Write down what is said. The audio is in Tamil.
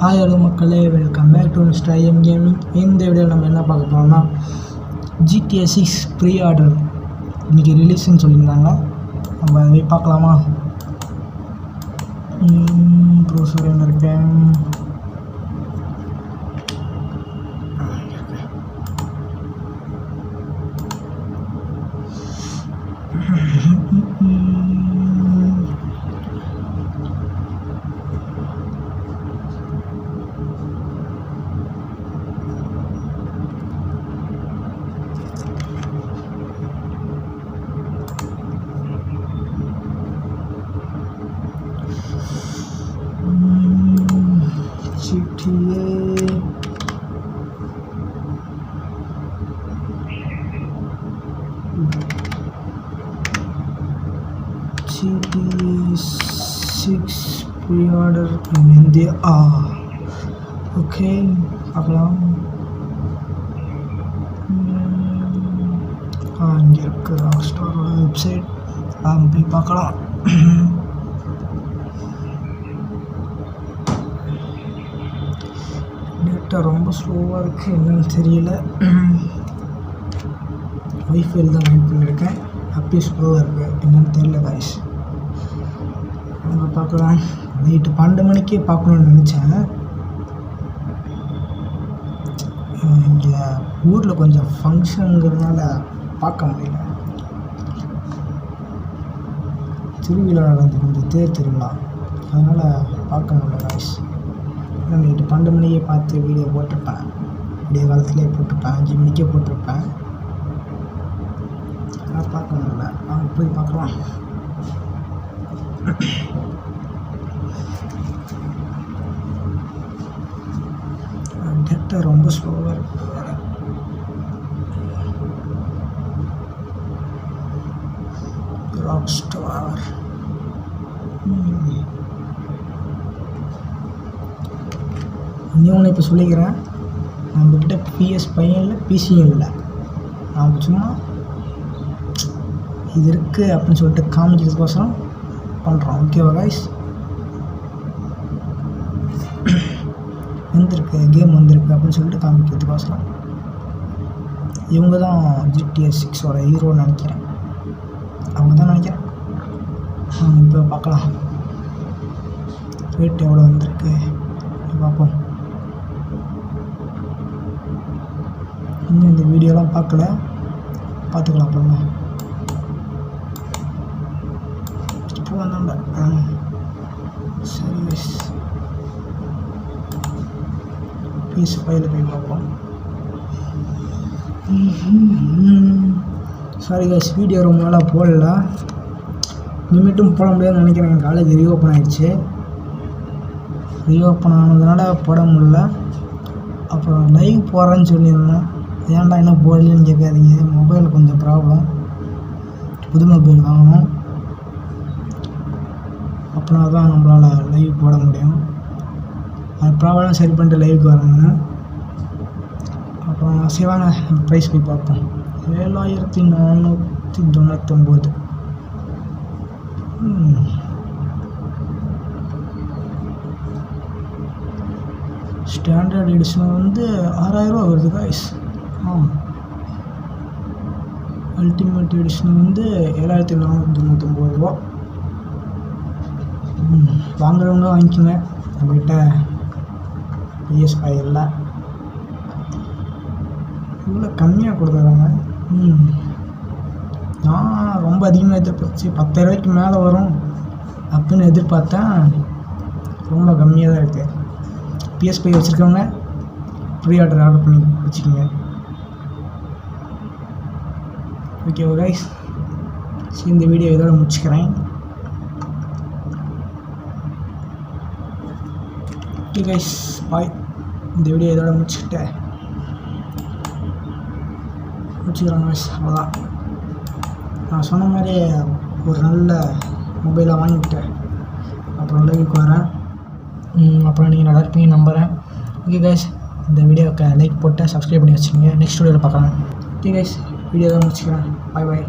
ஹாய் ஹலோ மக்களே, welcome back to mister IM gaming. இந்த வீடியோவில் நம்ம என்ன பார்க்க போகிறோம்னா GTA 6 ப்ரீ ஆர்டர் இன்றைக்கி ரிலீஸ்ன்னு சொல்லியிருந்தாங்க. நம்ம அதை போய் பார்க்கலாமா? ப்ரௌசர் என்ன இருக்கேன். GTA 6 pre-order in India. Okay, பார்க்கலாம். இங்கே இருக்குது ராக்ஸ்டாரோட வெப்சைட், போய் பார்க்கலாம். டேட்டா ரொம்ப ஸ்லோவாக இருக்குது, என்னன்னு தெரியல. வைஃபைல் தான் வெயிட் பண்ணியிருக்கேன், அப்பயே ஸ்லோவாக இருக்குது, என்னன்னு தெரியல காய்ஸ். அங்கே பார்க்கலாம். நைட்டு 12 மணிக்கே பார்க்கணுன்னு நினச்சேன். இங்கே ஊரில் கொஞ்சம் ஃபங்க்ஷனுங்கிறதுனால பார்க்க முடியல. திருவிழா நடந்து கொஞ்சம் தேர் திருவிழா, அதனால் பார்க்க முடியல காய்ஸ். நைட்டு 12 மணிக்கே பார்த்து வீடியோ போட்டிருப்பேன், விடிய காலத்துலேயே போட்டிருப்பேன், 5 மணிக்கே போட்டிருப்பேன். அதனால் பார்க்க முடியல. அவங்க போய் பார்க்கலாம். டேட்டா ரொம்ப ஸ்லோவாக இருக்குது. ராக்ஸ்டார் இன்னொன்று இப்போ சொல்லிக்கிறேன், நம்மக்கிட்ட PS5 இல்லை, பிசியும் இல்லை. நாம் சும்மா இது இருக்குது அப்படின்னு சொல்லிட்டு காமிக்கிறதுக்கோசரம் பண்ணுறோம். ஓகேவா காய்ஸ்? வந்திருக்கு, கேம் வந்திருக்கு அப்படின்னு சொல்லிட்டு காமிக்கிறதுக்கோசரம். இவங்க தான் GTA 6ஓட ஹீரோன்னு நினைக்கிறேன். அவங்க தான் நினைக்கிறேன். இப்போ பார்க்கலாம் ரேட் எவ்வளோ வந்திருக்கு பார்ப்போம். இன்னும் இந்த வீடியோலாம் பார்க்கல, பார்த்துக்கலாம் அப்புறமா. இப்போ வந்தாங்க. சரி கைஸ், PS5 போய் பார்ப்போம். சாரி கைஸ், வீடியோ ரொம்ப நாளாக போடல. இனிமேட்டும் போட முடியாதுன்னு நினைக்கிறேன். காலேஜ் ரீஓப்பன் ஆகிடுச்சு. ரீஓப்பன் ஆனதுனால போட முடியல. அப்புறம் லைவ் போடுறேன்னு சொல்லியிருந்தேன். ஏன்டா என்ன போடலன்னு கேட்காதீங்க, மொபைல் கொஞ்சம் ப்ராப்ளம். புது மொபைல் வாங்கணும், அப்படின்னா தான் நம்மளால் லைவ் போட முடியும். அது ப்ராப்ளம் சரி பண்ணிட்டு லைவுக்கு வரணுங்க. அப்புறம் சிவாங்க ப்ரைஸ் போய் பார்ப்போம். 7499. ஸ்டாண்டர்ட் எடிஷன் வந்து 6000 வருது காய்ஸ். அல்டிமேட் எடிஷன் வந்து 7499 வாங்குறவங்க வாங்கிக்கோங்க. நம்மகிட்ட PS5 இல்லை, இவ்வளோ கம்மியாக கொடுக்குறாங்க. நான் ரொம்ப அதிகமாக எதிர்பார்த்து 10,000 மேலே வரும் அப்படின்னு எதிர்பார்த்தேன். ரொம்ப கம்மியாக தான் இருக்குது. PS5 வச்சுருக்கவங்க ப்ரீ ஆர்டர் பண்ணி வச்சுக்கோங்க. ஓகேவா கைஸ்? சரி, இந்த வீடியோ இதோட முடிச்சுக்கிறேன். ஓகே கைஸ், பாய். இந்த வீடியோ இதோட முடிச்சுக்கிறேன் கைஸ். அவ்வளோதான். நான் சொன்ன மாதிரியே ஒரு நல்ல மொபைலாக வாங்கிட்டேன். அப்புறம் லைவுக்கு வரேன். அப்புறம் நீங்கள் நல்லா இருப்பீங்க நம்புகிறேன். ஓகே கைஸ், இந்த வீடியோவுக்கு லைக் போட்டு சப்ஸ்கிரைப் பண்ணி வச்சுக்கோங்க. நெக்ஸ்ட் வீடியோவில் பார்க்கலாம். ஓகே கைஸ், வீடியோ தான் முடிச்சுக்கிறேன். பாய் பாய்.